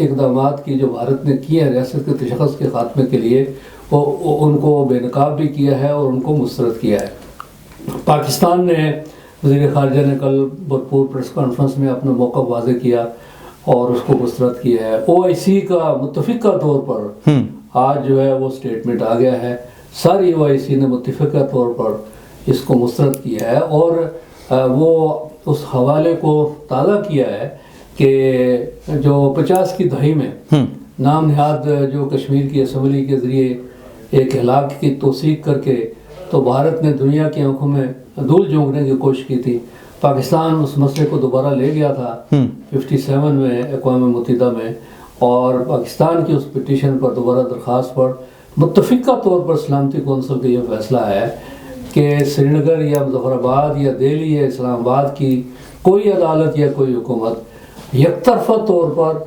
اقدامات کی جو بھارت نے کیے ہیں ریاست کے تشخص کے خاتمے کے لیے، وہ ان کو بے نقاب بھی کیا ہے اور ان کو مسترد کیا ہے۔ پاکستان نے وزیر خارجہ نے کل بھرپور پریس کانفرنس میں اپنا موقف واضح کیا اور اس کو مسترد کیا ہے۔ OIC کا متفقہ طور پر آج جو ہے وہ اسٹیٹمنٹ آ گیا ہے، ساری OIC نے متفقہ طور پر اس کو مسترد کیا ہے اور وہ اس حوالے کو تازہ کیا ہے کہ جو 50 کی دہائی میں نام نہاد جو کشمیر کی اسمبلی کے ذریعے ایک ہلاک کی توثیق کر کے تو بھارت نے دنیا کی آنکھوں میں دھول جھونکنے کی کوشش کی تھی۔ پاکستان اس مسئلے کو دوبارہ لے گیا تھا 57 میں اقوام متحدہ میں، اور پاکستان کی اس پٹیشن پر دوبارہ درخواست پر متفقہ طور پر سلامتی کونسل کا یہ فیصلہ ہے کہ سری نگر یا مظفر آباد یا دہلی یا اسلام آباد کی کوئی عدالت یا کوئی حکومت یک طرفہ طور پر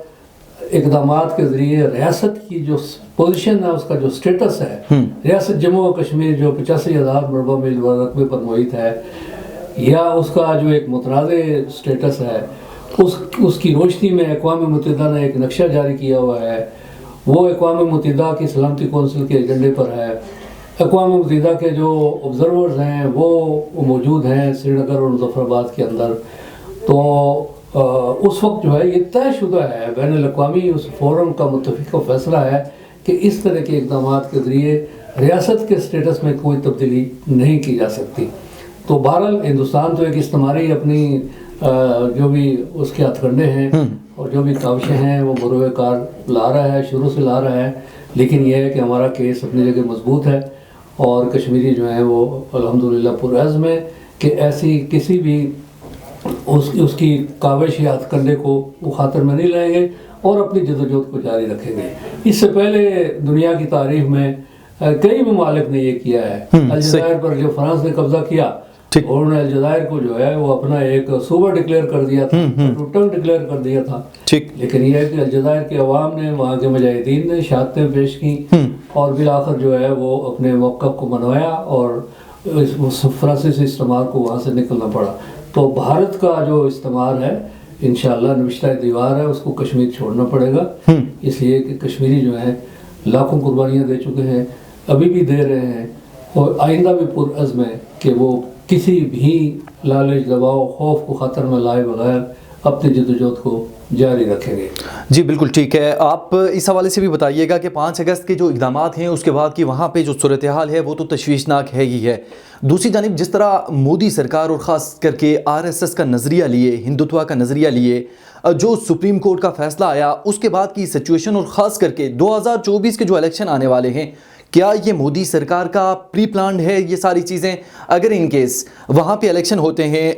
اقدامات کے ذریعے ریاست کی جو پوزیشن ہے، اس کا جو سٹیٹس ہے، ریاست جموں و کشمیر جو 85,000 مربع میل رقبے پر محیط ہے، یا اس کا جو ایک متنازع سٹیٹس ہے، اس کی روشنی میں اقوام متحدہ نے ایک نقشہ جاری کیا ہوا ہے۔ وہ اقوام متحدہ کی سلامتی کونسل کے ایجنڈے پر ہے۔ اقوام متحدہ کے جو آبزرورز ہیں وہ موجود ہیں سری نگر اور مظفر آباد کے اندر، تو اس وقت جو ہے یہ طے شدہ ہے، بین الاقوامی اس فورم کا متفقہ فیصلہ ہے کہ اس طرح کے اقدامات کے ذریعے ریاست کے سٹیٹس میں کوئی تبدیلی نہیں کی جا سکتی۔ تو بہرحال ہندوستان تو ایک استعماری اپنی جو بھی اس کے ہتھ کنڈے ہیں اور جو بھی کاوشیں ہیں وہ بروئے کار لا رہا ہے، شروع سے لا رہا ہے، لیکن یہ ہے کہ ہمارا کیس اپنی جگہ مضبوط ہے اور کشمیری جو ہیں وہ الحمدللہ پرعزم ہے کہ ایسی کسی بھی اس کی کاوش یا ہتھ کنڈے کو وہ خاطر میں نہیں لائیں گے اور اپنی جدوجہد کو جاری رکھیں گے۔ اس سے پہلے دنیا کی تاریخ میں کئی ممالک نے یہ کیا ہے۔ الجزائر پر جو فرانس نے قبضہ کیا، انہوں نے الجزائر کو جو ہے وہ اپنا ایک صوبہ ڈکلیئر کر دیا تھا، ٹوٹل ڈکلیئر کر دیا تھا، لیکن یہ ہے کہ الجزائر کے عوام نے، وہاں کے مجاہدین نے شہادتیں پیش کی اور بالآخر جو ہے وہ اپنے موقف کو منوایا اور فرانسیسی استعمار کو وہاں سے نکلنا پڑا۔ تو بھارت کا جو استعمار ہے انشاءاللہ نوشتہ دیوار ہے، اس کو کشمیر چھوڑنا پڑے گا، اس لیے کہ کشمیری جو ہیں لاکھوں قربانیاں دے چکے ہیں، ابھی بھی دے رہے ہیں اور آئندہ بھی پرعزم ہے کہ وہ کسی بھی لالچ، دباؤ، خوف کو خطر میں لائے بغیر اپنی جدوجہد کو جاری رکھیں گے۔ جی بالکل ٹھیک ہے، آپ اس حوالے سے بھی بتائیے گا کہ 5 اگست کے جو اقدامات ہیں اس کے بعد کی وہاں پہ جو صورتحال ہے وہ تو تشویشناک ہے ہی ہے، دوسری جانب جس طرح مودی سرکار اور خاص کر کے RSS کا نظریہ لیے، ہندوتوا کا نظریہ لیے، جو سپریم کورٹ کا فیصلہ آیا اس کے بعد کی سچویشن اور خاص کر کے 2024 کے جو الیکشن آنے والے ہیں، کیا یہ مودی سرکار کا پری پلانڈ ہے یہ ساری چیزیں؟ اگر ان کیس وہاں پہ الیکشن ہوتے ہیں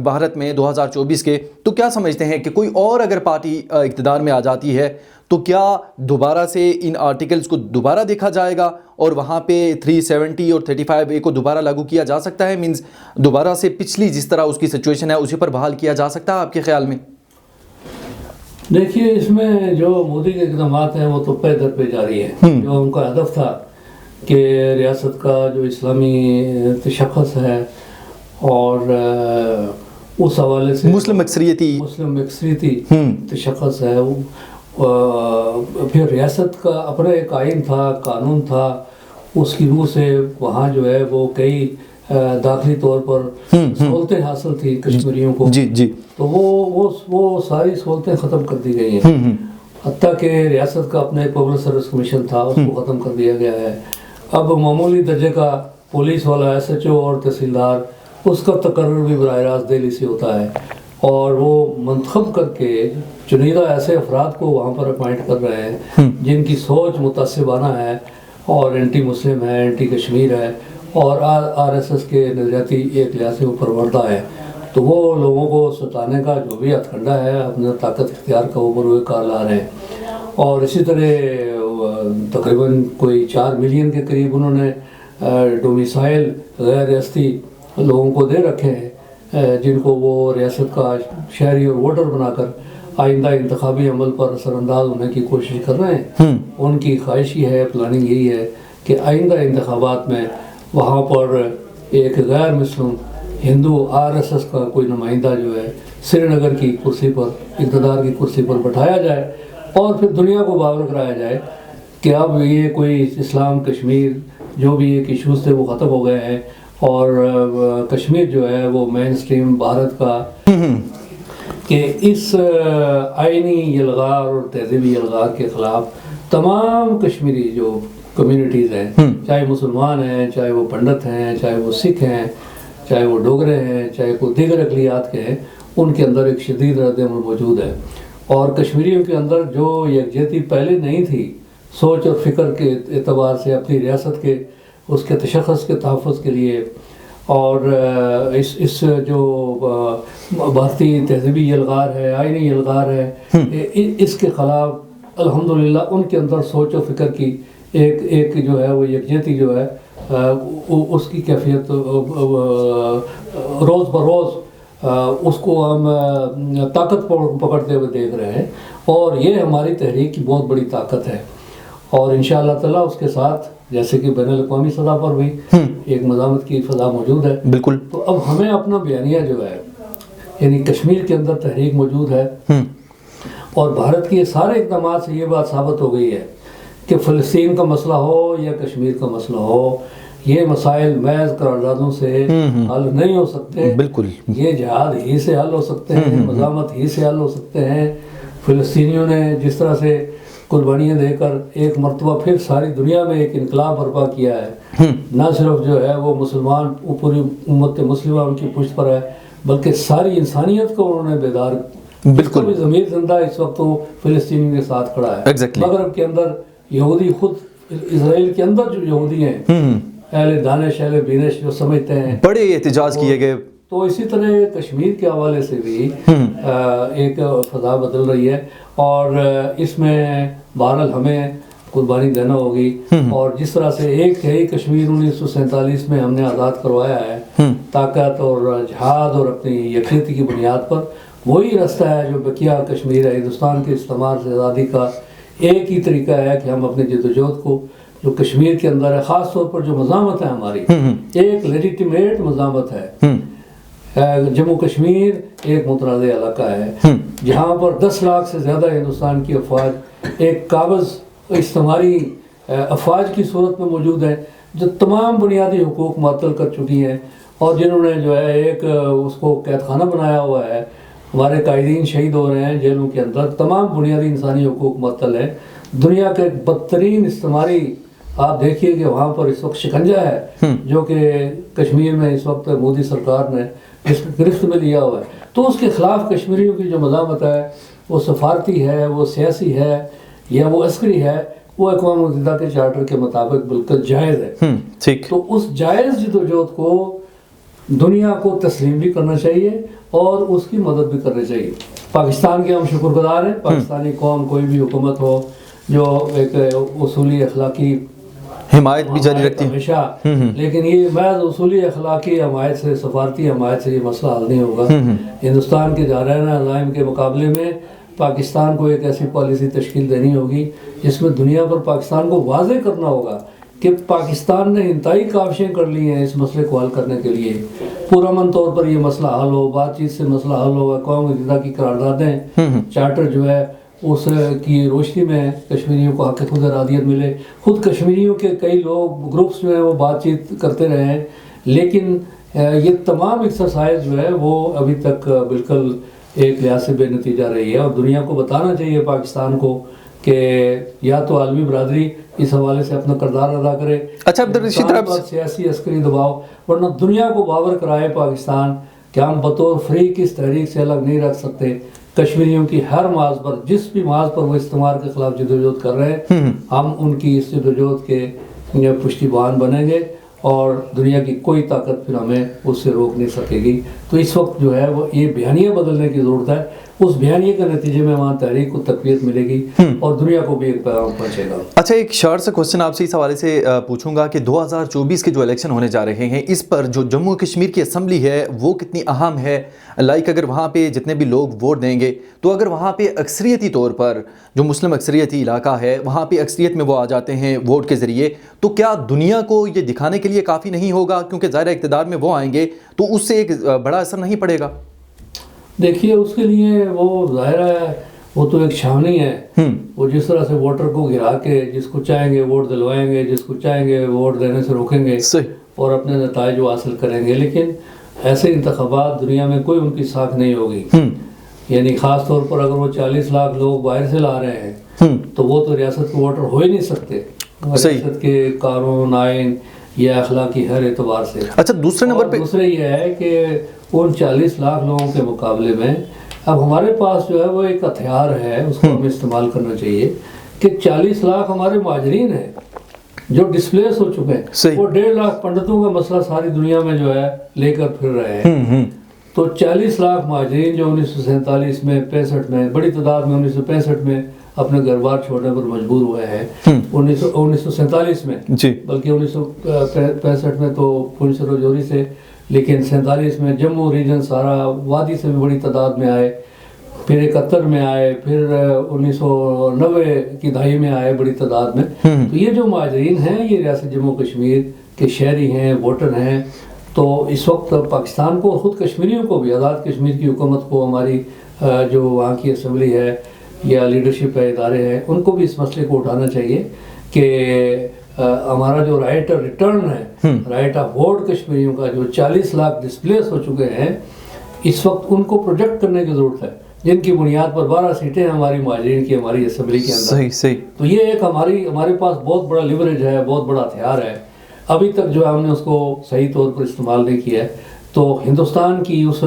بھارت میں 2024 کے، تو کیا سمجھتے ہیں کہ کوئی اور اگر پارٹی اقتدار میں آ جاتی ہے تو کیا دوبارہ سے ان آرٹیکلز کو دوبارہ دیکھا جائے گا اور وہاں پہ 370 اور 35A کو دوبارہ لاگو کیا جا سکتا ہے؟ مینز دوبارہ سے پچھلی جس طرح اس کی سچویشن ہے اسی پر بحال کیا جا سکتا ہے آپ کے خیال میں؟ دیکھیے، اس میں جو مودی کے اقدامات ہیں وہ تو پے در پہ جاری ہے۔ جو ان کا ہدف تھا کہ ریاست کا جو اسلامی تشخص ہے اور اس حوالے سے مسلم اکثریتی تشخص ہے، پھر ریاست کا اپنا ایک آئین تھا، قانون تھا، اس کی روح سے وہاں جو ہے وہ کئی داخلی طور پر سہولتیں حاصل تھی کشمیریوں کو، تو وہ ساری سہولتیں ختم کر دی گئی ہیں، حتیٰ کہ ریاست کا اپنا ایک پبلک سروس کمیشن تھا، اس کو ختم کر دیا گیا ہے۔ اب معمولی درجے کا پولیس والا SHO اور تحصیلدار، اس کا تقرر بھی براہ راست دہلی سے ہوتا ہے اور وہ منتخب کر کے چنیدہ ایسے افراد کو وہاں پر اپوائنٹ کر رہے ہیں جن کی سوچ متعصبانہ ہے اور اینٹی مسلم ہے، اینٹی کشمیر ہے اور RSS کے نظریاتی ایک لحاظ سے وہ پروردہ ہے، تو وہ لوگوں کو ستانے کا جو بھی ہتھ کنڈا ہے اپنا طاقت اختیار کا وہ بروئے کار لا رہے ہیں۔ اور اسی طرح تقریباً کوئی 4 ملین کے قریب انہوں نے ڈومیسائل غیر ریاستی لوگوں کو دے رکھے ہیں جن کو وہ ریاست کا شہری اور ووٹر بنا کر آئندہ انتخابی عمل پر اثر انداز ہونے کی کوشش کر رہے ہیں۔ ان کی خواہش یہ ہے، پلاننگ یہی ہے کہ آئندہ انتخابات میں وہاں پر ایک غیر مسلم ہندو RSS کا کوئی نمائندہ جو ہے سری نگر کی کرسی پر، اقتدار کی کرسی پر بٹھایا جائے اور پھر دنیا کو باور کرایا جائے کہ اب یہ کوئی اسلام کشمیر جو بھی ایک ایشوز تھے وہ ختم ہو گئے ہیں، اور کشمیر جو ہے وہ مین سٹریم بھارت کا، کہ اس آئینی یلغار اور تہذیبی یلغار کے خلاف تمام کشمیری جو کمیونٹیز ہیں، چاہے مسلمان ہیں، چاہے وہ پنڈت ہیں، چاہے وہ سکھ ہیں، چاہے وہ ڈوگرے ہیں، چاہے کوئی دیگر اقلیت کے ہیں، ان کے اندر ایک شدید رد عمل موجود ہے۔ اور کشمیریوں کے اندر جو یکجہتی پہلے نہیں تھی سوچ اور فکر کے اعتبار سے اپنی ریاست کے اس کے تشخص کے تحفظ کے لیے، اور اس جو بھارتی تہذیبی یلغار ہے، آئینی یلغار ہے، اس کے خلاف الحمدللہ ان کے اندر سوچ و فکر کی ایک جو ہے وہ یکجہتی جو ہے اس کی کیفیت روز بروز اس کو ہم طاقت پکڑتے ہوئے دیکھ رہے ہیں، اور یہ ہماری تحریک کی بہت بڑی طاقت ہے۔ اور انشاءاللہ تعالیٰ اس کے ساتھ جیسے کہ بین الاقوامی سطح پر بھی ایک مزاحمت کی فضا موجود ہے، بالکل، تو اب ہمیں اپنا بیانیہ جو ہے، یعنی کشمیر کے اندر تحریک موجود ہے، اور بھارت کے سارے اقدامات سے یہ بات ثابت ہو گئی ہے کہ فلسطین کا مسئلہ ہو یا کشمیر کا مسئلہ ہو، یہ مسائل محض قراردادوں سے حل نہیں ہو سکتے، بالکل، یہ جہاد ہی سے حل ہو سکتے ہیں، مزاحمت ہی سے حل ہو سکتے ہیں۔ فلسطینیوں نے جس طرح سے قربانیاں دے کر ایک مرتبہ پھر ساری دنیا میں ایک انقلاب برپا کیا ہے، نہ صرف جو ہے وہ مسلمان پوری امت مسلمہ ان کی پشت پر ہے، بلکہ ساری انسانیت کو انہوں نے بیدار، بالکل بھی ضمیر زندہ اس وقت وہ فلسطینیوں کے ساتھ کھڑا ہے۔ مغرب کے اندر یہودی، خود اسرائیل کے اندر جو یہودی ہیں، اہل دانش اہل بینش جو سمجھتے ہیں، بڑے احتجاج کیے گئے۔ تو اسی طرح کشمیر کے حوالے سے بھی ایک فضا بدل رہی ہے، اور اس میں بہرحال ہمیں قربانی دینا ہوگی، اور جس طرح سے ایک ہے کشمیر 1947 میں ہم نے آزاد کروایا ہے طاقت اور جہاد اور اپنی یکجہتی کی بنیاد پر، وہی رستہ ہے جو بقیہ کشمیر ہے۔ ہندوستان کے استعمار سے آزادی کا ایک ہی طریقہ ہے کہ ہم اپنے جدوجہد کو جو کشمیر کے اندر ہے، خاص طور پر جو مزاحمت ہے ہماری، ایک لیجیٹیمیٹ مزاحمت ہے۔ جموں کشمیر ایک متنازع علاقہ ہے جہاں پر 10 لاکھ سے زیادہ ہندوستان کی افواج ایک قابض استعماری افواج کی صورت میں موجود ہے، جو تمام بنیادی حقوق معطل کر چکی ہیں، اور جنہوں نے جو ہے ایک اس کو قید خانہ بنایا ہوا ہے۔ ہمارے قائدین شہید ہو رہے ہیں جیلوں کے اندر، تمام بنیادی انسانی حقوق معطل ہیں۔ دنیا کا ایک بدترین استعماری آپ دیکھیے کہ وہاں پر اس وقت شکنجہ ہے، جو کہ کشمیر میں اس وقت مودی سرکار نے اس گرفت میں لیا ہوا ہے۔ تو اس کے خلاف کشمیریوں کی جو مزاحمت ہے، وہ سفارتی ہے، وہ سیاسی ہے، یا وہ عسکری ہے، وہ اقوام متحدہ کے چارٹر کے مطابق بالکل جائز ہے۔ تو اس جائز جدوجہد کو دنیا کو تسلیم بھی کرنا چاہیے اور اس کی مدد بھی کرنی چاہیے۔ پاکستان کے ہم شکر گزار ہیں، پاکستانی قوم کوئی بھی حکومت ہو جو ایک اصولی اخلاقی حمایت بھی جاری رکھتی ہے ہمیشہ، لیکن یہ محض اصولی اخلاقی حمایت سے، سفارتی حمایت سے یہ مسئلہ حل نہیں ہوگا۔ ہندوستان کے جارحانہ عزائم کے مقابلے میں پاکستان کو ایک ایسی پالیسی تشکیل دینی ہوگی جس میں دنیا پر پاکستان کو واضح کرنا ہوگا کہ پاکستان نے انتہائی کاوشیں کر لی ہیں اس مسئلے کو حل کرنے کے لیے، پرامن طور پر یہ مسئلہ حل ہو، بات چیت سے مسئلہ حل ہو، اقوام متحدہ کی قراردادیں، چارٹر جو ہے اس کی روشنی میں کشمیریوں کو حق خود ارادیت ملے۔ خود کشمیریوں کے کئی لوگ گروپس جو ہیں وہ بات چیت کرتے رہے ہیں، لیکن یہ تمام ایکسرسائز جو ہے وہ ابھی تک بالکل ایک لحاظ سے بے نتیجہ رہی ہے، اور دنیا کو بتانا چاہیے پاکستان کو کہ یا تو عالمی برادری اس حوالے سے اپنا کردار ادا کرے، اچھا عبدالرشید سیاسی عسکری دباؤ، ورنہ دنیا کو باور کرائے پاکستان کہ ہم بطور فریق اس تحریک سے الگ نہیں رکھ سکتے۔ کشمیریوں کی ہر محاذ پر، جس بھی محاذ پر وہ استعمار کے خلاف جدوجہد کر رہے ہیں، ہم ان کی اس جدوجہد کے پشتی بان بنیں گے، اور دنیا کی کوئی طاقت پھر ہمیں اس سے روک نہیں سکے گی۔ تو اس وقت جو ہے وہ یہ بیانیہ بدلنے کی ضرورت ہے، اس بیانیے کے نتیجے میں وہاں تحریک کو تقویت ملے گی اور دنیا کو بھی ایک پیغام پہنچے گا۔ اچھا، ایک شارٹ سا کوسچن آپ سے اس حوالے سے پوچھوں گا کہ 2024 کے جو الیکشن ہونے جا رہے ہیں، اس پر جو جموں کشمیر کی اسمبلی ہے وہ کتنی اہم ہے؟ لائک اگر وہاں پہ جتنے بھی لوگ ووٹ دیں گے تو اگر وہاں پہ اکثریتی طور پر جو مسلم اکثریتی علاقہ ہے وہاں پہ اکثریت میں وہ آ جاتے ہیں ووٹ کے ذریعے، تو کیا دنیا کو یہ دکھانے کے لیے کافی نہیں ہوگا؟ کیونکہ ظاہر اقتدار میں وہ آئیں گے تو اس سے ایک بڑا اثر نہیں پڑے گا؟ دیکھیے اس کے لیے وہ ظاہر ہے وہ تو ایک چھاونی ہے، وہ جس طرح سے ووٹر کو گرا کے جس کو چاہیں گے ووٹ دلوائیں گے، جس کو چاہیں گے ووٹ دینے سے روکیں گے اور اپنے نتائج وہ حاصل کریں گے، لیکن ایسے انتخابات دنیا میں کوئی ان کی ساکھ نہیں ہوگی. یعنی خاص طور پر اگر وہ 40 لاکھ لوگ باہر سے لا رہے ہیں تو وہ تو ریاست کے ووٹر ہو ہی نہیں سکتے ریاست کے قانون آئین یا اخلاقی ہر اعتبار سے. اچھا دوسرے نمبر پہ دوسرا یہ ہے کہ ان 40 لاکھ لوگوں کے مقابلے میں اب ہمارے پاس جو ہے وہ ایک ہتھیار ہے، اس کو ہمیں استعمال کرنا چاہیے کہ 40 لاکھ ہمارے مہاجرین ہیں جو ڈسپلیس ہو چکے ہیں. وہ 1.5 لاکھ پنڈتوں کا مسئلہ ساری دنیا میں جو ہے لے کر پھر رہے ہیں. تو 40 لاکھ مہاجرین جو 1947 میں 65 میں بڑی تعداد میں 1965 میں اپنے گھر بار چھوڑنے پر مجبور ہوئے ہیں، 1947 میں بلکہ 1965 میں تو پولیس رجوری سے، لیکن 47 میں جموں ریجن سارا وادی سے بھی بڑی تعداد میں آئے، پھر 71 میں آئے، پھر 1990 کی دہائی میں آئے بڑی تعداد میں. تو یہ جو مہاجرین ہیں یہ ریاست جموں کشمیر کے شہری ہیں، ووٹر ہیں. تو اس وقت پاکستان کو خود کشمیریوں کو بھی، آزاد کشمیر کی حکومت کو، ہماری جو وہاں کی اسمبلی ہے یا لیڈرشپ ہے، ادارے ہیں، ان کو بھی اس مسئلے کو اٹھانا چاہیے کہ ہمارا جو رائٹ ریٹرن ہے، رائٹ آف ووٹ کشمیریوں کا جو 40 لاکھ ڈسپلیس ہو چکے ہیں، اس وقت ان کو پروجیکٹ کرنے کی ضرورت ہے، جن کی بنیاد پر 12 سیٹیں ہیں ہماری مہاجرین کی ہماری اسمبلی کے اندر. صحیح. تو یہ ایک ہمارے پاس بہت بڑا لیوریج ہے، بہت بڑا ہتھیار ہے. ابھی تک جو ہم نے اس کو صحیح طور پر استعمال نہیں کیا ہے. تو ہندوستان کی اس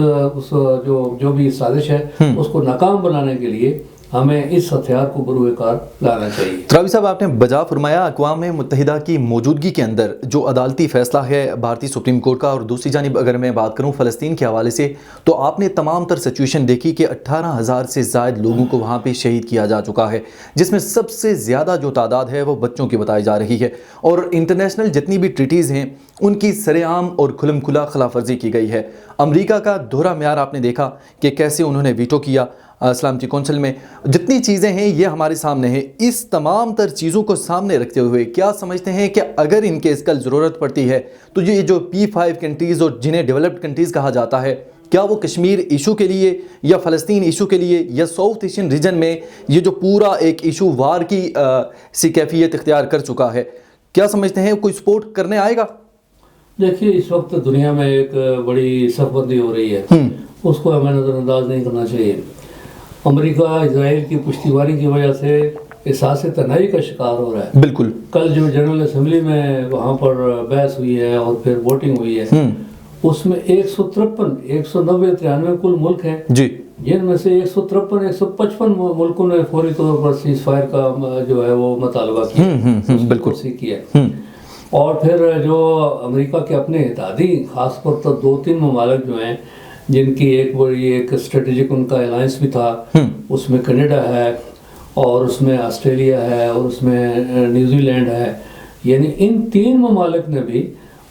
جو بھی سازش ہے اس کو ناکام بنانے کے لیے ہمیں اس ہتھیار کو بروئے کار لانا چاہیے. ترابی صاحب آپ نے بجا فرمایا اقوام متحدہ کی موجودگی کے اندر جو عدالتی فیصلہ ہے بھارتی سپریم کورٹ کا، اور دوسری جانب اگر میں بات کروں فلسطین کے حوالے سے تو آپ نے تمام تر سچویشن دیکھی کہ 18,000 سے زائد لوگوں کو وہاں پہ شہید کیا جا چکا ہے، جس میں سب سے زیادہ جو تعداد ہے وہ بچوں کی بتائی جا رہی ہے، اور انٹرنیشنل جتنی بھی ٹریٹیز ہیں ان کی سر عام اور کھلم کھلا خلاف ورزی کی گئی ہے. امریکہ کا دوہرا معیار آپ نے دیکھا کہ کیسے انہوں نے ویٹو کیا سلامتی کونسل میں. جتنی چیزیں ہیں یہ ہمارے سامنے ہیں. اس تمام تر چیزوں کو سامنے رکھتے ہوئے کیا سمجھتے ہیں کہ اگر ان کے اس کل ضرورت پڑتی ہے تو یہ جو P5 کنٹریز اور جنہیں ڈیولپڈ کنٹریز کہا جاتا ہے، کیا وہ کشمیر ایشو کے لیے یا فلسطین ایشو کے لیے یا ساؤتھ ایشین ریجن میں یہ جو پورا ایک ایشو وار کی سی کیفیت اختیار کر چکا ہے، کیا سمجھتے ہیں کوئی سپورٹ کرنے آئے گا؟ دیکھیے اس وقت دنیا میں ایک بڑی صف بندی ہو رہی ہے، اس کو ہمیں نظر انداز نہیں کرنا چاہیے. امریکہ اسرائیل کی پشتیبانی کی وجہ سے احساس تنہائی کا شکار ہو رہا ہے. بالکل. کل جو جنرل اسمبلی میں وہاں پر بحث ہوئی ہے اور پھر ووٹنگ ہوئی ہے، اس میں 153 190 93 کل ملک ہیں جی، جن میں سے 153 155 ملکوں نے فوری طور پر سیز فائر کا جو ہے وہ مطالبہ کیا، بالکل کیا. اور پھر جو امریکہ کے اپنے اتحادی خاص طور پر 2-3 ممالک جو ہیں جن کی ایک بڑی ایک اسٹریٹجک ان کا الائنس بھی تھا، اس میں کینیڈا ہے اور اس میں آسٹریلیا ہے اور اس میں نیوزی لینڈ ہے، یعنی ان 3 ممالک نے بھی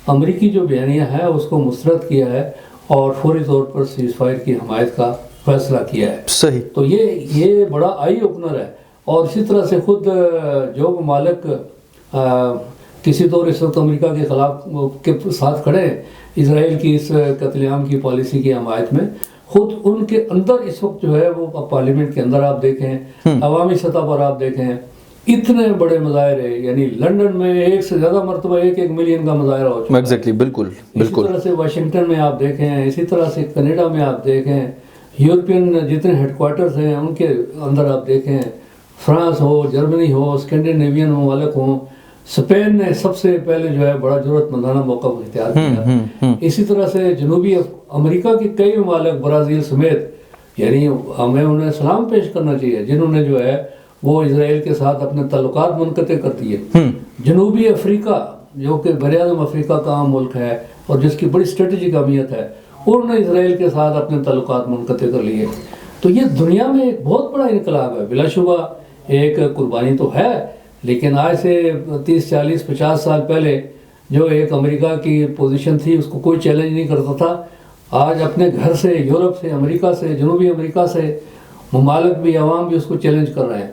امریکی جو بیانیہ ہے اس کو مسترد کیا ہے اور فوری طور پر سیز فائر کی حمایت کا فیصلہ کیا ہے. صحیح. تو یہ بڑا آئی اوپنر ہے. اور اسی طرح سے خود جو ممالک کسی طور اس وقت امریکہ کے خلاف کے ساتھ کھڑے ہیں اسرائیل کی اس قتل عام کی پالیسی کی حمایت میں، خود ان کے اندر اس وقت جو ہے وہ پارلیمنٹ کے اندر آپ دیکھیں، عوامی سطح پر آپ دیکھیں، اتنے بڑے مظاہرے، یعنی لندن میں 1 سے زیادہ مرتبہ 1 ملین کا مظاہرہ ہو چکا ہے. ایگزیکٹلی، بالکل. اسی طرح سے واشنگٹن میں آپ دیکھیں، اسی طرح سے کینیڈا میں آپ دیکھیں، یورپین جتنے ہیڈ کوارٹرز ہیں ان کے اندر آپ دیکھیں، فرانس ہو، جرمنی ہو، اسکینڈینیوین ممالک ہوں، اسپین نے سب سے پہلے جو ہے بڑا ضرورت مندانہ موقع اختیار کیا. اسی طرح سے جنوبی امریکہ کے کئی ممالک، برازیل سمیت، یعنی ہمیں انہیں سلام پیش کرنا چاہیے جنہوں نے جو ہے وہ اسرائیل کے ساتھ اپنے تعلقات منقطع کر دیے. جنوبی افریقہ جو کہ براعظم افریقہ کا عام ملک ہے اور جس کی بڑی اسٹریٹجک اہمیت ہے، انہوں نے اسرائیل کے ساتھ اپنے تعلقات منقطع کر لیے. تو یہ دنیا میں ایک بہت بڑا انقلاب ہے. بلا شبہ ایک قربانی تو ہے، لیکن آج سے 30 40 50 سال پہلے جو ایک امریکہ کی پوزیشن تھی اس کو کوئی چیلنج نہیں کرتا تھا. آج اپنے گھر سے، یورپ سے، امریکہ سے، جنوبی امریکہ سے ممالک بھی، عوام بھی اس کو چیلنج کر رہے ہیں.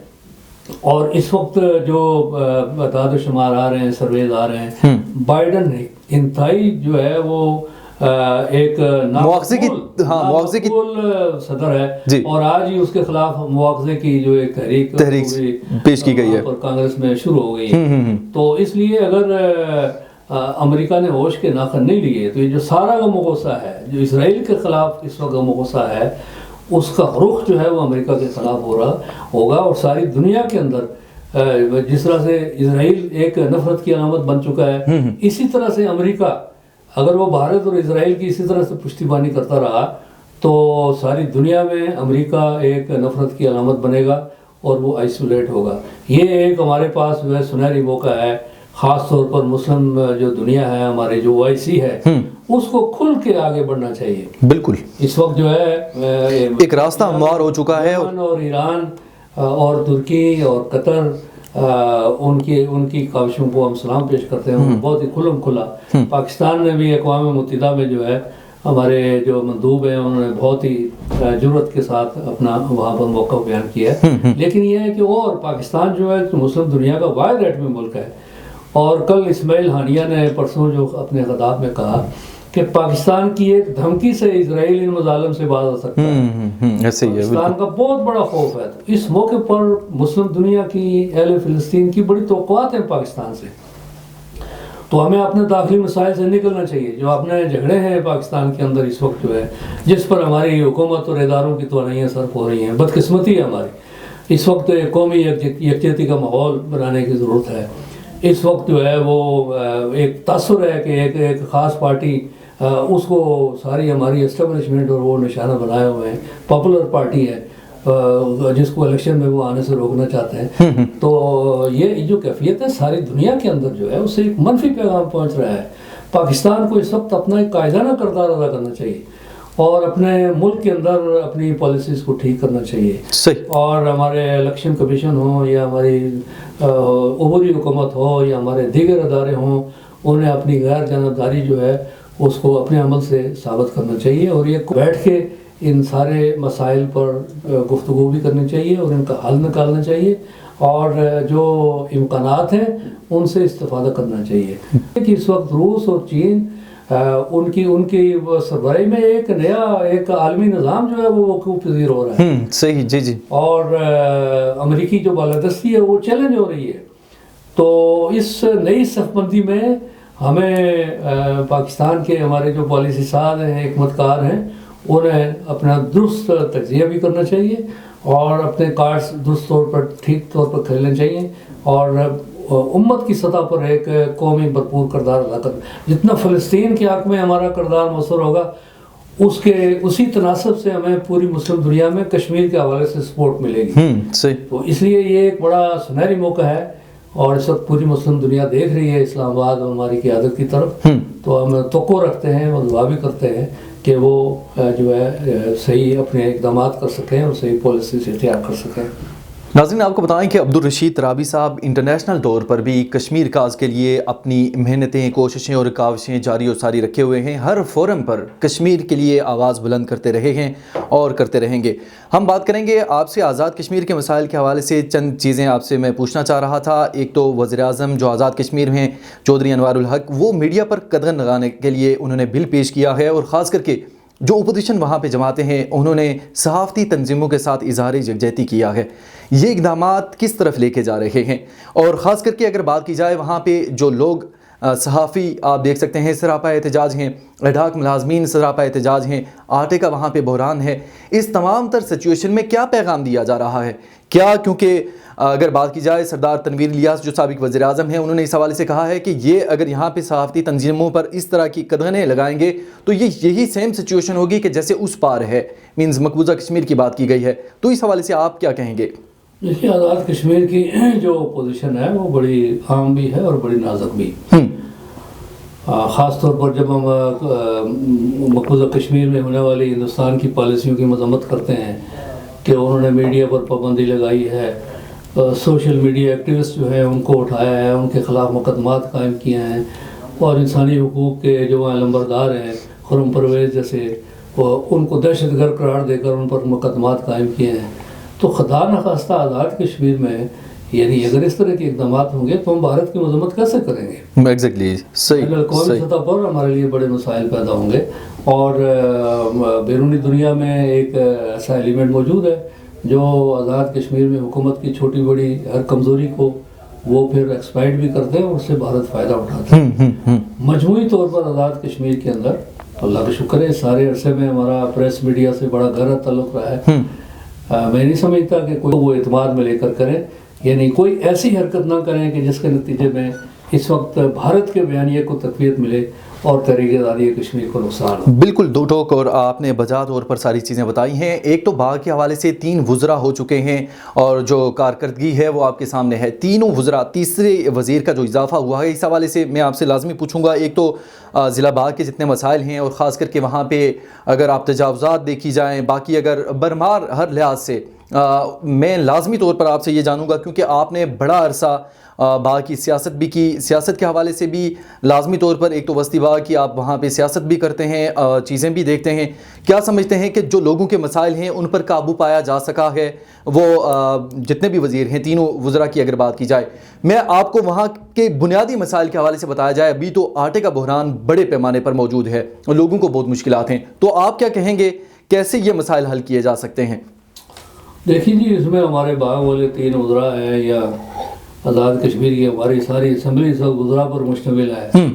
اور اس وقت جو اعداد و شمار آ رہے ہیں، سرویز آ رہے ہیں، بائیڈن انتہائی جو ہے وہ ایک مواخذے کی نامقبول صدر ہے، اور آج ہی اس کے خلاف مواخذے کی جو ایک تحریک پیش کی گئی ہے اور کانگریس میں شروع ہو گئی ہے. تو اس لیے اگر امریکہ نے ہوش کے ناخن نہیں لیے تو یہ جو سارا غم و غصہ ہے جو اسرائیل کے خلاف اس وقت غم و غصہ ہے، اس کا رخ جو ہے وہ امریکہ کے خلاف ہوگا. اور ساری دنیا کے اندر جس طرح سے اسرائیل ایک نفرت کی علامت بن چکا ہے، اسی طرح سے امریکہ اگر وہ بھارت اور اسرائیل کی اسی طرح سے پشتیبانی کرتا رہا تو ساری دنیا میں امریکہ ایک نفرت کی علامت بنے گا اور وہ آئسولیٹ ہوگا. یہ ایک ہمارے پاس جو ہے سنہری موقع ہے، خاص طور پر مسلم جو دنیا ہے، ہمارے جو OIC ہے، اس کو کھل کے آگے بڑھنا چاہیے. بالکل اس وقت جو ہے ایک راستہ ہموار ہو چکا ہے، اور ایران اور ترکی اور قطر ان کی کاوشوں کو ہم سلام پیش کرتے ہیں. بہت ہی کھلم کھلا پاکستان نے بھی اقوام متحدہ میں جو ہے ہمارے جو مندوب ہیں انہوں نے بہت ہی جرأت کے ساتھ اپنا وہاں پر موقع بیان کیا ہے. لیکن یہ ہے کہ اور پاکستان جو ہے مسلم دنیا کا واحد ایٹمی ملک ہے. اور کل اسماعیل ہانیہ نے پرسوں جو اپنے خطاب میں کہا کہ پاکستان کی ایک دھمکی سے اسرائیل ان مظالم سے باز آ سکتا ہے. پاکستان کا بہت بڑا خوف ہے. اس موقع پر مسلم دنیا کی اہل فلسطین کی بڑی توقعات ہیں پاکستان سے. تو ہمیں اپنے داخلی مسائل سے نکلنا چاہیے. جو اپنے جھگڑے ہیں پاکستان کے اندر اس وقت جو ہے، جس پر ہماری حکومت اور اداروں کی توانائیاں صرف ہو رہی ہیں، بدقسمتی ہے ہماری. اس وقت قومی یکجہتی کا ماحول بنانے کی ضرورت ہے. اس وقت جو ہے وہ ایک تاثر ہے کہ ایک خاص پارٹی اس کو ساری ہماری اسٹیبلشمنٹ اور وہ نشانہ بنائے ہوئے ہیں. پاپولر پارٹی ہے جس کو الیکشن میں وہ آنے سے روکنا چاہتے ہیں. تو یہ جو کیفیت ہے ساری دنیا کے اندر جو ہے اس سے ایک منفی پیغام پہنچ رہا ہے. پاکستان کو اس وقت اپنا ایک قائدانہ کردار ادا کرنا چاہیے اور اپنے ملک کے اندر اپنی پالیسیز کو ٹھیک کرنا چاہیے. اور ہمارے الیکشن کمیشن ہوں یا ہماری عبوری حکومت ہو یا ہمارے دیگر ادارے ہوں، انہیں اپنی غیر جانبداری جو ہے اس کو اپنے عمل سے ثابت کرنا چاہیے اور یہ بیٹھ کے ان سارے مسائل پر گفتگو بھی کرنی چاہیے اور ان کا حل نکالنا چاہیے اور جو امکانات ہیں ان سے استفادہ کرنا چاہیے. کہ اس وقت روس اور چین ان کی سربراہی میں ایک نیا ایک عالمی نظام جو ہے وہ وقوع پذیر ہو رہا ہے. صحیح جی. اور امریکی جو بالادستی ہے وہ چیلنج ہو رہی ہے. تو اس نئی صف بندی میں ہمیں پاکستان کے ہمارے جو پالیسی ساز ہیں، حکمت کار ہیں، انہیں اپنا درست تجزیہ بھی کرنا چاہیے اور اپنے کارڈز درست طور پر ٹھیک طور پر کھیلنے چاہیے اور امت کی سطح پر ایک قومی بھرپور کردار ادا کرنا. جتنا فلسطین کے حق میں ہمارا کردار مؤثر ہوگا اسی تناسب سے ہمیں پوری مسلم دنیا میں کشمیر کے حوالے سے سپورٹ ملے گی. تو اس لیے یہ ایک بڑا سنہری موقع ہے اور اس وقت پوری مسلم دنیا دیکھ رہی ہے اسلام آباد اور ہماری قیادت کی طرف. تو ہم توقع رکھتے ہیں اور دعا بھی کرتے ہیں کہ وہ جو ہے صحیح اپنے اقدامات کر سکیں اور صحیح پالیسیز اختیار کر سکیں. ناظرین آپ کو بتائیں کہ عبدالرشید ترابی صاحب انٹرنیشنل طور پر بھی کشمیر کاز کے لیے اپنی محنتیں، کوششیں اور کاوشیں جاری و ساری رکھے ہوئے ہیں. ہر فورم پر کشمیر کے لیے آواز بلند کرتے رہے ہیں اور کرتے رہیں گے. ہم بات کریں گے آپ سے آزاد کشمیر کے مسائل کے حوالے سے. چند چیزیں آپ سے میں پوچھنا چاہ رہا تھا. ایک تو وزیر اعظم جو آزاد کشمیر ہیں چودھری انوار الحق، وہ میڈیا پر قدغن لگانے کے لیے انہوں نے بل پیش کیا ہے اور خاص کر کے جو اپوزیشن وہاں پہ جماعتیں ہیں انہوں نے صحافتی تنظیموں کے ساتھ اظہار یکجہتی کیا ہے. یہ اقدامات کس طرف لے کے جا رہے ہیں؟ اور خاص کر کے اگر بات کی جائے وہاں پہ جو لوگ صحافی آپ دیکھ سکتے ہیں سراپا احتجاج ہیں، ایڈھاک ملازمین سراپا احتجاج ہیں، آٹے کا وہاں پہ بحران ہے. اس تمام تر سچویشن میں کیا پیغام دیا جا رہا ہے؟ کیا کیونکہ اگر بات کی جائے سردار تنویر الیاس جو سابق وزیر اعظم ہیں انہوں نے اس حوالے سے کہا ہے کہ یہ اگر یہاں پہ صحافتی تنظیموں پر اس طرح کی قدغنیں لگائیں گے تو یہی سیم سچویشن ہوگی کہ جیسے اس پار ہے، مینز مقبوضہ کشمیر کی بات کی گئی ہے. تو اس حوالے سے آپ کیا کہیں گے؟ دیکھیے آزاد کشمیر کی جو پوزیشن ہے وہ بڑی عام بھی ہے اور بڑی نازک بھی. خاص طور پر جب ہم مقبوضہ کشمیر میں ہونے والی ہندوستان کی پالیسیوں کی مذمت کرتے ہیں کہ انہوں نے میڈیا پر پابندی لگائی ہے، سوشل میڈیا ایکٹیوسٹ جو ہیں ان کو اٹھایا ہے، ان کے خلاف مقدمات قائم کیے ہیں اور انسانی حقوق کے جو علمبردار ہیں خرم پرویز جیسے ان کو دہشت گرد قرار دے کر ان پر مقدمات قائم کیے ہیں. تو خدا نخواستہ آزاد کشمیر میں یعنی اگر اس طرح کے اقدامات ہوں گے تو ہم بھارت کی مذمت کیسے کریں گے؟ ایگزیکٹلی صحیح بین الاقوامی سطح پر ہمارے لیے بڑے مسائل پیدا ہوں گے، اور بیرونی دنیا میں ایک ایسا ایلیمنٹ موجود ہے جو آزاد کشمیر میں حکومت کی چھوٹی بڑی ہر کمزوری کو وہ پھر ایکسپلائٹ بھی کرتے ہیں اور اس سے بھارت فائدہ اٹھاتا ہے۔ مجموعی طور پر آزاد کشمیر کے اندر اللہ کا شکر ہے سارے عرصے میں ہمارا پریس میڈیا سے بڑا گہرا تعلق رہا ہے۔ میں نہیں سمجھتا کہ کوئی وہ اعتماد میں لے کر کریں، یعنی کوئی ایسی حرکت نہ کریں کہ جس کے نتیجے میں اس وقت بھارت کے بیانیے کو تقویت ملے اور تحریک آزادی کشمیر کو نقصان ہو۔ بالکل دو ٹوک، اور آپ نے بجا طور پر ساری چیزیں بتائی ہیں۔ ایک تو باغ کے حوالے سے 3 وزراء ہو چکے ہیں اور جو کارکردگی ہے وہ آپ کے سامنے ہے۔ تینوں وزراء، تیسرے وزیر کا جو اضافہ ہوا ہے، اس حوالے سے میں آپ سے لازمی پوچھوں گا۔ ایک تو ضلع باغ کے جتنے مسائل ہیں اور خاص کر کے وہاں پہ اگر آپ تجاوزات دیکھی جائیں، باقی اگر برمار ہر لحاظ سے، میں لازمی طور پر آپ سے یہ جانوں گا کیونکہ آپ نے بڑا عرصہ باغ کی سیاست بھی کی، سیاست کے حوالے سے بھی لازمی طور پر ایک تو وسطی باغ کی آپ وہاں پہ سیاست بھی کرتے ہیں، چیزیں بھی دیکھتے ہیں۔ کیا سمجھتے ہیں کہ جو لوگوں کے مسائل ہیں ان پر قابو پایا جا سکا ہے؟ وہ جتنے بھی وزیر ہیں، تینوں وزراء کی اگر بات کی جائے، میں آپ کو وہاں کے بنیادی مسائل کے حوالے سے بتایا جائے، ابھی تو آٹے کا بحران بڑے پیمانے پر موجود ہے اور لوگوں کو بہت مشکلات ہیں، تو آپ کیا کہیں گے کیسے یہ مسائل حل کیے جا سکتے ہیں؟ دیکھیں جی، اس میں ہمارے باغ والے 3 وزراء ہیں یا آزاد کشمیر کی ہماری ساری اسمبلی سب وزراء پر مشتمل ہے۔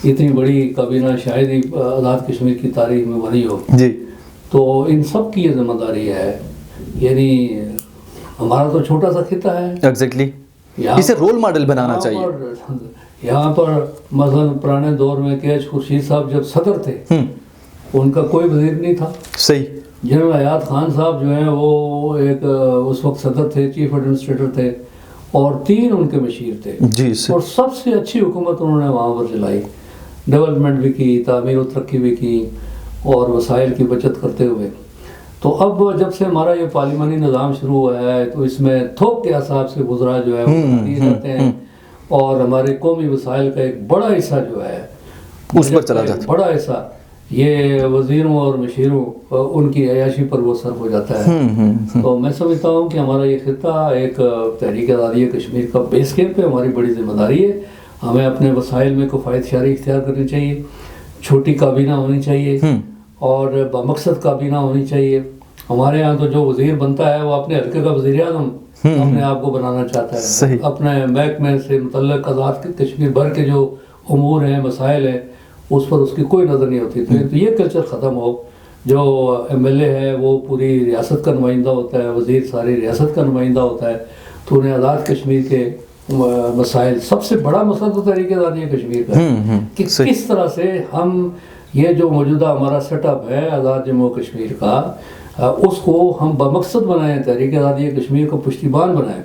اتنی بڑی کابینہ شاید ہی آزاد کشمیر کی تاریخ میں بنی ہو جی، تو ان سب کی یہ ذمہ داری ہے۔ یعنی ہمارا تو چھوٹا سا خطہ ہے، ایگزیکٹلی اسے رول ماڈل بنانا چاہیے۔ یہاں پر مثلا پرانے دور میں کے ایچ خورشید صاحب جب صدر تھے ان کا کوئی وزیر نہیں تھا۔ صحیح۔ جنرل حیات خان صاحب جو ہیں وہ ایک اس وقت صدر تھے، چیف ایڈمنسٹریٹر تھے، اور 3 ان کے مشیر تھے جی، اور سب سے اچھی حکومت انہوں نے وہاں پر چلائی، ڈیولپمنٹ بھی کی، تعمیر و ترقی بھی کی اور وسائل کی بچت کرتے ہوئے۔ تو اب جب سے ہمارا یہ پارلیمانی نظام شروع ہوا ہے تو اس میں تھوک کے حساب سے وزراء جو ہے وہ دیے جاتے ہیں اور ہمارے قومی وسائل کا ایک بڑا حصہ جو ہے اس پر چلا جاتا ہے، بڑا حصہ یہ وزیروں اور مشیروں ان کی عیاشی پر وہ صرف ہو جاتا ہے۔ تو میں سمجھتا ہوں کہ ہمارا یہ خطہ ایک تحریک آزادی کشمیر کا بیس کیمپ ہے، ہماری بڑی ذمہ داری ہے، ہمیں اپنے وسائل میں کفایت شعاری اختیار کرنی چاہیے، چھوٹی کابینہ ہونی چاہیے اور بمقصد کابینہ ہونی چاہیے۔ ہمارے ہاں تو جو وزیر بنتا ہے وہ اپنے حلقے کا وزیر اعظم اپنے آپ کو بنانا چاہتا ہے، اپنے محکمے سے متعلق آزاد کشمیر بھر کے جو امور ہیں، مسائل ہیں، اس پر اس کی کوئی نظر نہیں ہوتی۔ تو یہ کلچر ختم ہو، جو ایم ایل اے ہے وہ پوری ریاست کا نمائندہ ہوتا ہے، وزیر ساری ریاست کا نمائندہ ہوتا ہے، تو انہیں آزاد کشمیر کے مسائل، سب سے بڑا مسئلہ تو تحریک آزادی کشمیر کا ہے کہ کس طرح سے ہم یہ جو موجودہ ہمارا سیٹ اپ ہے آزاد جموں کشمیر کا، اس کو ہم بمقصد بنائیں، تحریک آزادی کشمیر کو پشتیبان بنائیں۔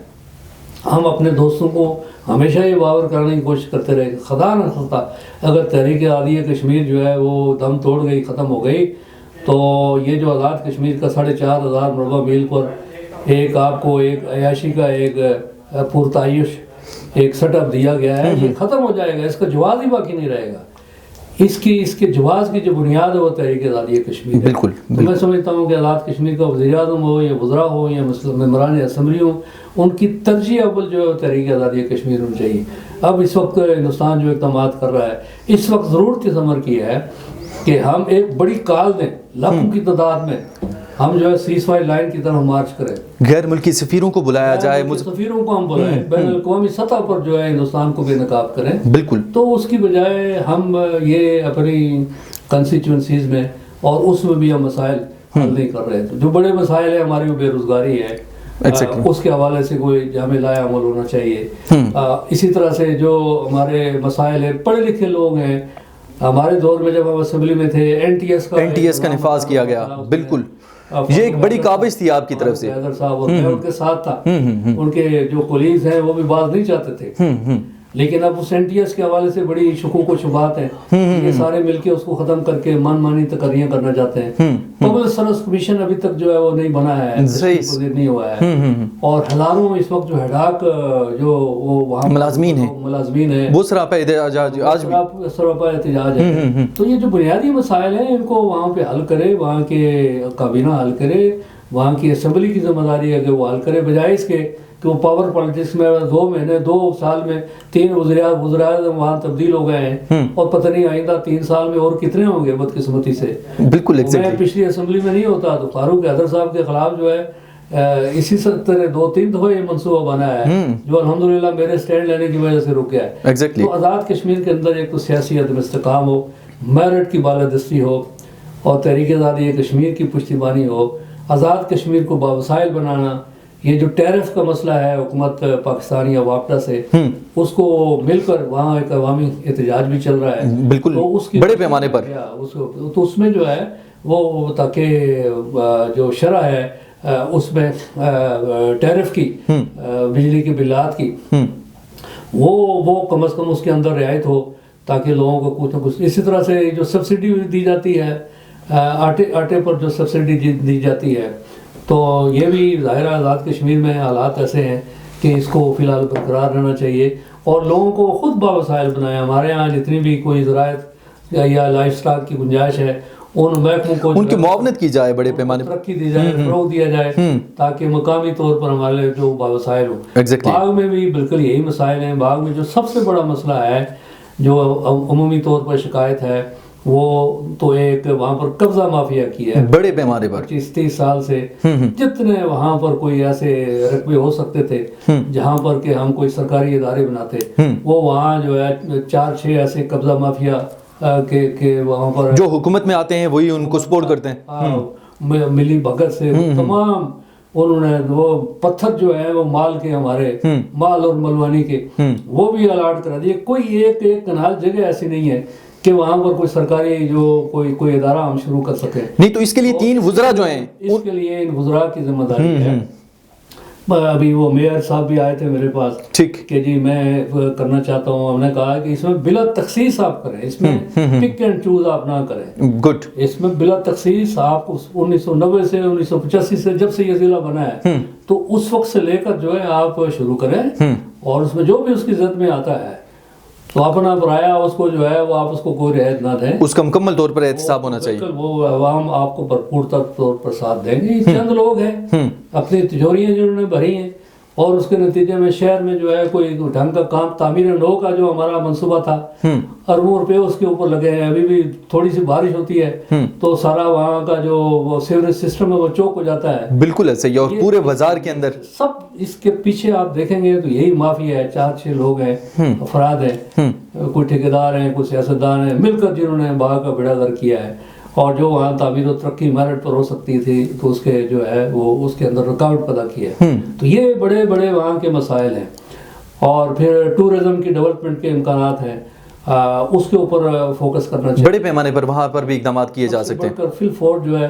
ہم اپنے دوستوں کو ہمیشہ یہ باور کرانے کی کوشش کرتے رہے، خدا نہ خطا اگر تحریک آزادی کشمیر جو ہے وہ دم توڑ گئی، ختم ہو گئی، تو یہ جو آزاد کشمیر کا 4,500 مربع میل پر ایک آپ کو ایک عیاشی کا ایک پرتعیش ایک سیٹ اپ دیا گیا ہے، یہ ختم ہو جائے گا، اس کا جواز ہی باقی نہیں رہے گا۔ اس کے جواز کی جو بنیاد ہے وہ تحریک آزادی کشمیر ہے۔ بالکل۔ تو میں سمجھتا ہوں کہ آزاد کشمیر کا وزیر اعظم ہو یا وزراء ہو یا ممبران اسمبلی ہو، ان کی ترجیح اول جو ہے تحریک آزادی کشمیر ہونی چاہیے۔ اب اس وقت ہندوستان جو اقدامات کر رہا ہے، اس وقت ضرورت اس امر کی ہے کہ ہم ایک بڑی کال دیں، لاکھوں کی تعداد میں ہم جو ہے سیز فائر لائن کی طرف مارچ کریں، غیر ملکی سفیروں کو بلایا جائے، سفیروں کو ہم بلائیں، بین الاقوامی سطح پر جو ہے ہندوستان کو بے نقاب کریں۔ بالکل۔ تو اس کی بجائے ہم یہ اپنی کنسٹیچوئنسیز میں اور اس میں بھی ہم مسائل حل نہیں کر رہے، جو بڑے مسائل ہیں ہماری وہ بے روزگاری ہے، اس کے حوالے سے کوئی جامع لایا عمل ہونا چاہیے۔ اسی طرح سے جو ہمارے مسائل ہیں، پڑھے لکھے لوگ ہیں، ہمارے دور میں جب ہم اسمبلی میں تھے این ٹی ایس کا نفاذ کیا گیا، بالکل یہ ایک بڑی کاوش تھی آپ کی طرف سے۔ حیدر صاحب اور میں ان کے ساتھ تھا، ان کے جو کولیگز ہیں وہ بھی باز نہیں چاہتے تھے، لیکن اب اس این ٹی ایس کے حوالے سے بڑی شکوک و شبہات ہیں، یہ سارے مل کے اس کو ختم کر کے من مانی تقرریاں کرنا چاہتے ہیں۔ پبلک سروس کمیشن ابھی تک جو ہے وہ نہیں بنا ہے، نہیں ہوا ہے، اور ہزاروں اس وقت جو ہیڈاک جو وہاں ملازمین ہیں وہ سراپا احتجاج ہے۔ تو یہ جو بنیادی مسائل ہیں ان کو وہاں پہ حل کرے، وہاں کے کابینہ حل کرے، وہاں کی اسمبلی کی ذمہ داری ہے کہ وہ حل کرے، بجائے اس کے کہ وہ پاور پالیٹکس میں 2 مہینے 2 سال میں 3 وزراء وہاں تبدیل ہو گئے ہیں، اور پتہ نہیں آئندہ 3 سال میں اور کتنے ہوں گے بدقسمتی سے۔ بالکل میں پچھلی اسمبلی میں نہیں ہوتا تو فاروق حیدر صاحب کے خلاف جو ہے اسی طرح 2-3 دفعہ یہ منصوبہ بنا ہے، جو الحمدللہ میرے سٹینڈ لینے کی وجہ سے رک گیا ہے۔ تو آزاد کشمیر کے اندر ایک تو سیاسی عدم استحکام ہو، میرٹ کی بالادستی ہو، اور تحریک آزادی کشمیر کی پشتیبانی ہو، آزاد کشمیر کو باوسائل بنانا، یہ جو ٹیرف کا مسئلہ ہے حکومت پاکستانی یا واپڈا سے، اس کو مل کر وہاں ایک عوامی احتجاج بھی چل رہا ہے، بالکل بڑے پیمانے پر، تو اس میں جو ہے وہ تاکہ جو شرح ہے اس میں ٹیرف کی بجلی کے بلات کی وہ کم از کم اس کے اندر رعایت ہو، تاکہ لوگوں کو کچھ نہ کچھ۔ اسی طرح سے جو سبسڈی دی جاتی ہے آٹے پر، جو سبسڈی دی جاتی ہے، تو یہ بھی ظاہر آزاد کشمیر میں حالات ایسے ہیں کہ اس کو فی الحال برقرار رہنا چاہیے اور لوگوں کو خود باوسائل بنایا۔ ہمارے یہاں جتنی بھی کوئی زراعت یا لائف سٹاک کی گنجائش ہے، ان محکموں کو ان کی معاونت کی جائے، بڑے پیمانے پر ترقی دی جائے، فروغ دیا جائے، تاکہ مقامی طور پر ہمارے جو باوسائل ہوں۔ باغ میں بھی بالکل یہی مسائل ہیں۔ باغ میں جو سب سے بڑا مسئلہ ہے، جو عمومی طور پر شکایت ہے، وہ تو ایک وہاں پر قبضہ مافیا کی ہے بڑے پیمانے پر 25-30 سال سے۔ جتنے وہاں پر کوئی ایسے رقبے ہو سکتے تھے جہاں پر کہ ہم کوئی سرکاری ادارے بناتے، وہ وہاں جو ہے 4-6 ایسے قبضہ مافیا کہ وہاں پر جو حکومت میں آتے ہیں وہی ان کو سپورٹ کرتے ہیں، ملی بھگت سے تمام انہوں نے وہ پتھر جو ہے وہ مال کے، ہمارے مال اور ملوانی کے، وہ بھی الاٹ کرا دیے۔ کوئی ایک کنال جگہ ایسی نہیں ہے کہ وہاں پر کوئی سرکاری جو کوئی ادارہ ہم شروع کر سکیں۔ نہیں تو اس کے لیے 3 وزراء جو ہیں، اس کے لیے ان وزراء کی ذمہ داری ہے۔ ابھی وہ میئر صاحب بھی آئے تھے میرے پاس کہ جی میں کرنا چاہتا ہوں، ہم نے کہا کہ اس میں بلا تخصیص آپ کریں، اس میں پک اینڈ چوز آپ نہ کریں۔ گڈ، اس میں بلا تخصیص آپ 1990 سے 1985 سے جب سے یہ ضلع بنا ہے، تو اس وقت سے لے کر جو ہے آپ شروع کریں، اور اس میں جو بھی اس کی زد میں آتا ہے تو اپنا برایا اس کو جو ہے وہ آپ اس کو کوئی رعایت نہ دیں، اس کا مکمل طور پر احتساب ہونا چاہیے۔ وہ عوام آپ کو بھرپور طور پر ساتھ دیں گے۔ چند لوگ ہیں اپنی تجوریاں جنہوں نے بھری ہیں، اور اس کے نتیجے میں شہر میں جو ہے کوئی ڈھنگ کا کام، تعمیر نو کا جو ہمارا منصوبہ تھا، اربوں روپے اس کے اوپر لگے ہیں۔ ابھی بھی تھوڑی سی بارش ہوتی ہے تو سارا وہاں کا جو سیوریج سسٹم ہے وہ چوک ہو جاتا ہے۔ بالکل ایسے ہی، اور پورے بازار کے اندر سب اس کے پیچھے آپ دیکھیں گے تو یہی مافیا ہے۔ 4-6 لوگ ہیں، افراد ہیں، کوئی ٹھیکیدار ہیں، کوئی سیاستدان ہیں، مل کر جنہوں نے باغ کا بیڑا غرق کیا ہے، اور جو وہاں تعمیر و ترقی میرٹ پر ہو سکتی تھی تو اس کے جو ہے وہ اس کے اندر رکاوٹ پیدا کی ہے۔ تو یہ بڑے بڑے وہاں کے مسائل ہیں، اور پھر ٹورزم کی ڈیولپمنٹ کے امکانات ہیں، اس کے اوپر فوکس کرنا چاہیے۔ بڑے پیمانے پر وہاں پر بھی اقدامات کیے جا سکتے ہیں۔ فل فورڈ جو ہے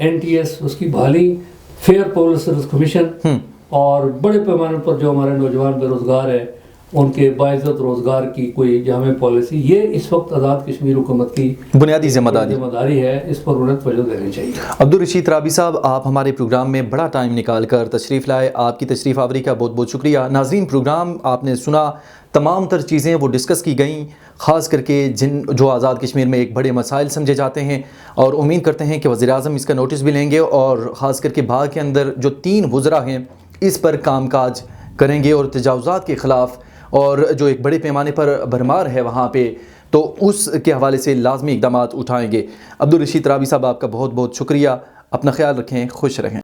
NTS اس کی بحالی، فیئر پبلک سروس کمیشن، اور بڑے پیمانے پر جو ہمارے نوجوان بے روزگار ہیں ان کے باعزت روزگار کی کوئی جامع پالیسی، یہ اس وقت آزاد کشمیر حکومت کی بنیادی ذمہ داری ہے۔ اس پر انہیں توجہ دینی چاہیے۔ عبدالرشید ترابی صاحب، آپ ہمارے پروگرام میں بڑا ٹائم نکال کر تشریف لائے، آپ کی تشریف آوری کا بہت بہت شکریہ۔ ناظرین، پروگرام آپ نے سنا، تمام تر چیزیں وہ ڈسکس کی گئیں، خاص کر کے جو آزاد کشمیر میں ایک بڑے مسائل سمجھے جاتے ہیں، اور امید کرتے ہیں کہ وزیر اعظم اس کا نوٹس بھی لیں گے، اور خاص کر کے باغ کے اندر جو 3 وزراء ہیں اس پر کام کاج کریں گے، اور تجاوزات کے خلاف، اور جو ایک بڑے پیمانے پر بھرمار ہے وہاں پہ، تو اس کے حوالے سے لازمی اقدامات اٹھائیں گے۔ عبدالرشید ترابی صاحب، آپ کا بہت بہت شکریہ، اپنا خیال رکھیں، خوش رہیں۔